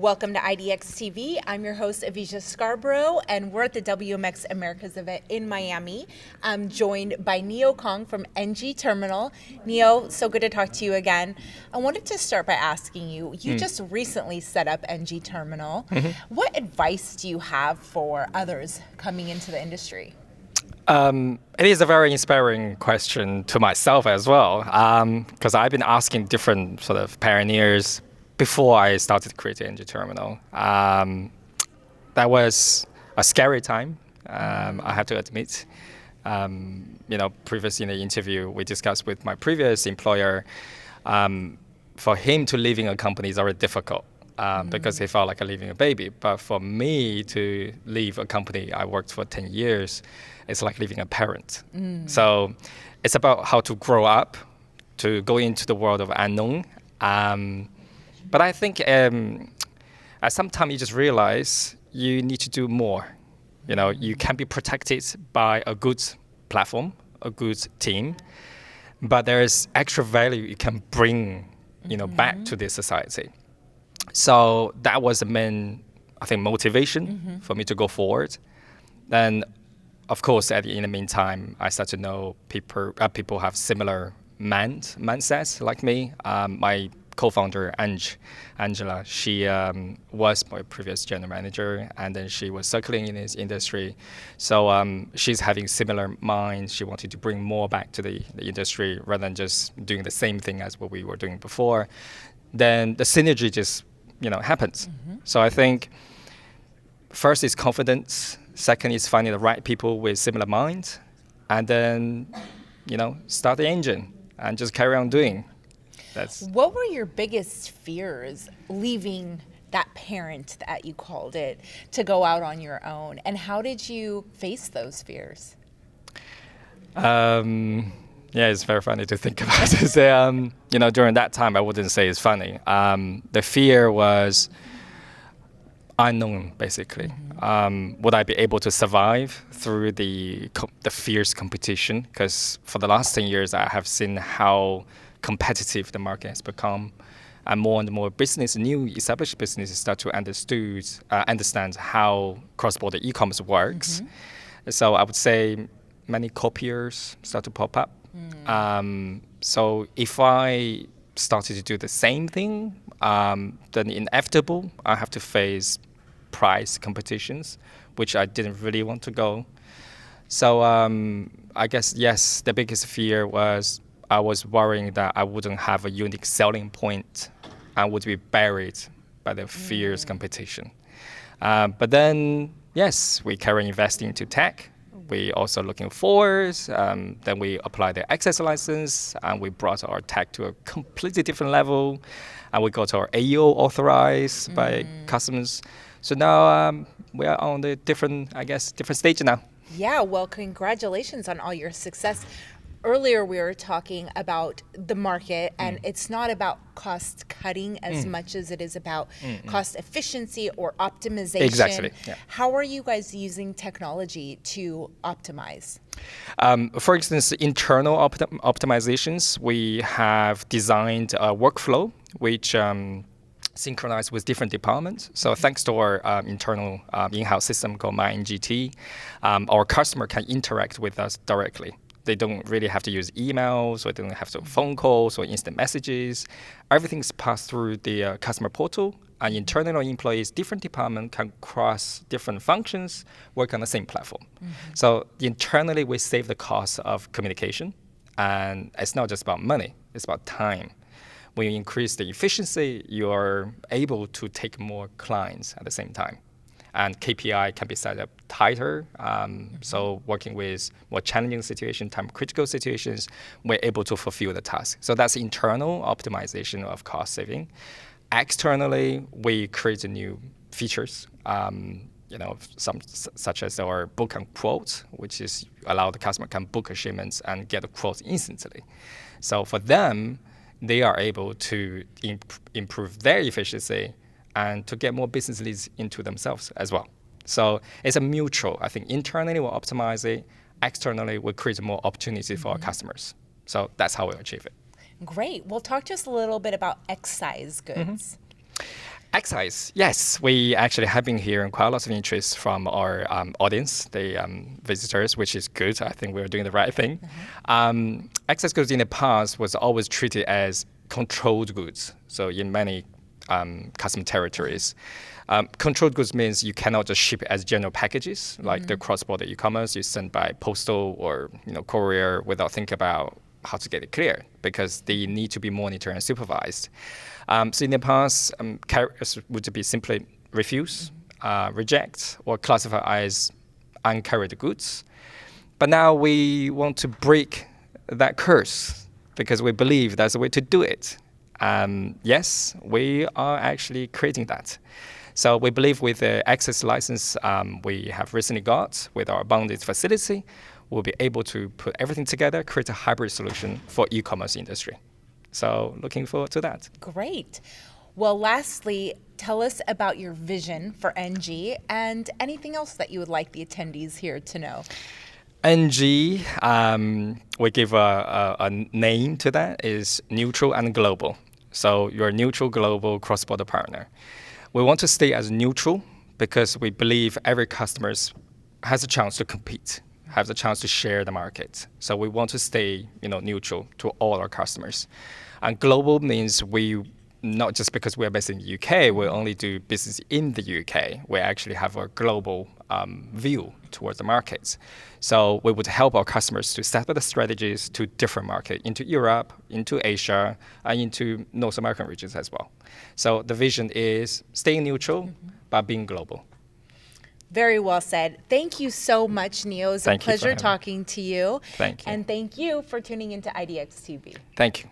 Welcome to IDX TV. I'm your host, Avijah Scarborough, and we're at the WMX Americas event in Miami. I'm joined by Neo Kong from NG Terminal. Neo, so good to talk to you again. I wanted to start by asking you, you just recently set up NG Terminal. What advice do you have for others coming into the industry? It is a very inspiring question to myself as well, because I've been asking different sort of pioneers before I started creating NG Terminal. That was a scary time, I have to admit. Previously in the interview we discussed with my previous employer, for him to leaving a company is already difficult. Because he felt like leaving a baby. But for me to leave a company I worked for 10 years, it's like leaving a parent. So it's about how to grow up, to go into the world of unknown. But I think at some time you just realize you need to do more. You can be protected by a good platform, a good team, but there is extra value you can bring, back to this society. So that was the main, I think, motivation for me to go forward. Then, of course, in the meantime, I started to know people have similar mindsets like me. My co-founder, Angela, she was my previous general manager, and then she was circling in this industry. So she's having similar minds. She wanted to bring more back to the industry rather than just doing the same thing as what we were doing before. Then the synergy just happens. So I think first is confidence, second is finding the right people with similar minds, and then start the engine and just carry on doing. What were your biggest fears leaving that parent that you called it to go out on your own, and how did you face those fears? Yeah, it's very funny to think about it. During that time, I wouldn't say it's funny. The fear was unknown, basically. Would I be able to survive through the fierce competition? Because for the last 10 years, I have seen how competitive the market has become. And more new established businesses start to understand how cross-border e-commerce works. So I would say many copiers start to pop up. So if I started to do the same thing, then inevitable I have to face price competitions, which I didn't really want to go. So I guess, yes, the biggest fear was I was worrying that I wouldn't have a unique selling point and would be buried by the fierce competition. But then, yes, we carry investing into tech. We also looking forward. Then we apply the access license, and we brought our tech to a completely different level, and we got our AEO authorized by customers. So now we are on the different stage now. Yeah, well, congratulations on all your success. Earlier, we were talking about the market, and it's not about cost cutting as much as it is about cost efficiency or optimization. Exactly. Yeah. How are you guys using technology to optimize? For instance, internal optimizations, we have designed a workflow which synchronized with different departments. So thanks to our internal in-house system called MyNGT, our customer can interact with us directly. They don't really have to use emails, or they don't have to phone calls or instant messages. Everything's passed through the customer portal, and internal employees, different departments can cross different functions, work on the same platform. So internally, we save the cost of communication, and it's not just about money, it's about time. When you increase the efficiency, you're able to take more clients at the same time. And KPI can be set up tighter. So working with more challenging situations, time-critical situations, we're able to fulfill the task. So that's internal optimization of cost saving. Externally, we create new features, some such as our book and quote, which is allow the customer can book a shipment and get a quote instantly. So for them, they are able to improve their efficiency and to get more business leads into themselves as well. So it's a mutual. I think internally we'll optimize it. Externally, we'll create more opportunity for our customers. So that's how we achieve it. Great. Well, talk to us a little bit about X-size goods. Excise, yes, we actually have been hearing quite a lot of interest from our audience, the visitors, which is good. I think we're doing the right thing. Excise goods in the past was always treated as controlled goods. So in many custom territories, controlled goods means you cannot just ship it as general packages, like the cross-border e-commerce you send by postal or courier without thinking about how to get it clear, because they need to be monitored and supervised. So in the past, carriers would be simply refuse, reject, or classify as uncarried goods. But now we want to break that curse because we believe that's the way to do it. Yes, we are actually creating that. So we believe with the access license we have recently got with our bounded facility, we'll be able to put everything together, create a hybrid solution for e-commerce industry. So looking forward to that. Great. Well, lastly, tell us about your vision for NG and anything else that you would like the attendees here to know. NG, we give a name to that, is neutral and global. So you're a neutral global cross-border partner. We want to stay as neutral because we believe every customer has a chance to compete, has a chance to share the market. So we want to stay neutral to all our customers. And global means we, not just because we're based in the UK, we only do business in the UK. We actually have a global view towards the markets. So we would help our customers to set up the strategies to different markets, into Europe, into Asia, and into North American regions as well. So the vision is staying neutral, but being global. Very well said. Thank you so much, Neo. It's a pleasure talking to you. Thank you. And thank you for tuning into IDX TV. Thank you.